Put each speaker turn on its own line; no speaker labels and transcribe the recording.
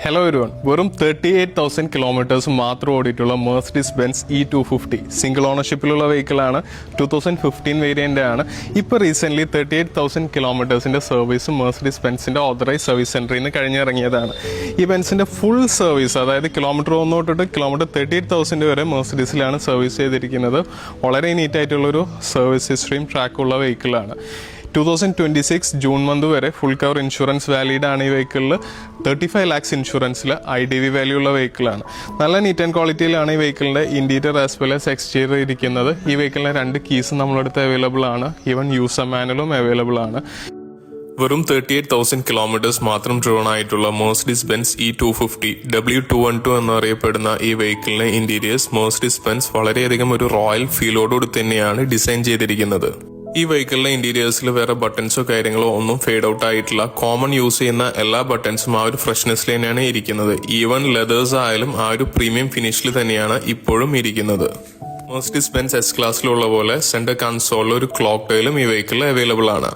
Hello everyone, വെറും 38,000 kilometres മാത്രം ഓടിയിട്ടുള്ള മെർസിഡീസ് ബെൻസ് E250 സിംഗിൾ ഓണർഷിപ്പിലുള്ള വെഹിക്കിളാണ്. 2015 വേരിയൻ്റ് ആണ്. ഇപ്പോൾ റീസെൻ്റ്ലി 38,000 കിലോമീറ്റേഴ്സിൻ്റെ സർവീസ് മെർസിഡീസ് ബെൻസിൻ്റെ ഓതറൈസ് സർവീസ് സെൻറ്ററിൽ നിന്ന് കഴിഞ്ഞിറങ്ങിയതാണ്. ഈ ബെൻസിൻ്റെ ഫുൾ സർവീസ്, അതായത് കിലോമീറ്റർ 1 തൊട്ടിട്ട് കിലോമീറ്റർ 38,000 വരെ മെർസിഡീസിലാണ് സർവീസ് ചെയ്തിരിക്കുന്നത്. വളരെ നീറ്റായിട്ടുള്ളൊരു സർവീസ് ഹിസ്റ്ററിയും ട്രാക്കുള്ള വെഹിക്കിളാണ്. 2026 ജൂൺ മന്ത് വരെ ഫുൾ കവർ ഇൻഷുറൻസ് വാലിഡ് ആണ്. ഈ വെഹിക്കിളിൽ 35 lakhs ഇൻഷുറൻസിൽ IDV വാല്യൂ ഉള്ള വെഹിക്കിളാണ്. നല്ല നീറ്റ് ആൻഡ് ക്വാളിറ്റിയിലാണ് ഈ വെഹിക്കിളിൻ്റെ interior as well as exterior ഇരിക്കുന്നത്. ഈ വെഹിക്കിളിന് 2 കീസ് നമ്മളടുത്ത് അവൈലബിൾ ആണ്. ഈവൻ യൂസർ മാനുവലും അവൈലബിൾ ആണ്. വെറും 38,000 കിലോമീറ്റേഴ്സ് മാത്രം ഡ്രോൺ ആയിട്ടുള്ള മെർസിഡീസ് ബെൻസ് E250 W212 എന്നറിയപ്പെടുന്ന ഈ വെഹിക്കിളിന്റെ ഇന്റീരിയേഴ്സ് മെർസിഡീസ് ബെൻസ് വളരെയധികം ഒരു റോയൽ ഫീലോടുകൂടി തന്നെയാണ് ഡിസൈൻ ചെയ്തിരിക്കുന്നത്. ഈ വെഹിക്കിളിലെ ഇന്റീരിയേഴ്സിൽ വേറെ ബട്ടൺസോ കാര്യങ്ങളോ ഒന്നും ഫേഡ് ഔട്ട് ആയിട്ടില്ല. കോമൺ യൂസ് ചെയ്യുന്ന എല്ലാ ബട്ടൺസും ആ ഒരു ഫ്രഷ്നെസ്സിൽ തന്നെയാണ് ഇരിക്കുന്നത്. ഈവൻ ലെതേഴ്സ് ആയാലും ആ ഒരു പ്രീമിയം ഫിനിഷിൽ തന്നെയാണ് ഇപ്പോഴും ഇരിക്കുന്നത്. മെർസിഡീസ് ബെൻസ് S ക്ലാസ്സിലുള്ള പോലെ സെന്റർ കൺസോളിൽ ഒരു ക്ലോക്ക് ടൈലും ഈ വെഹിക്കിളിൽ അവൈലബിൾ ആണ്.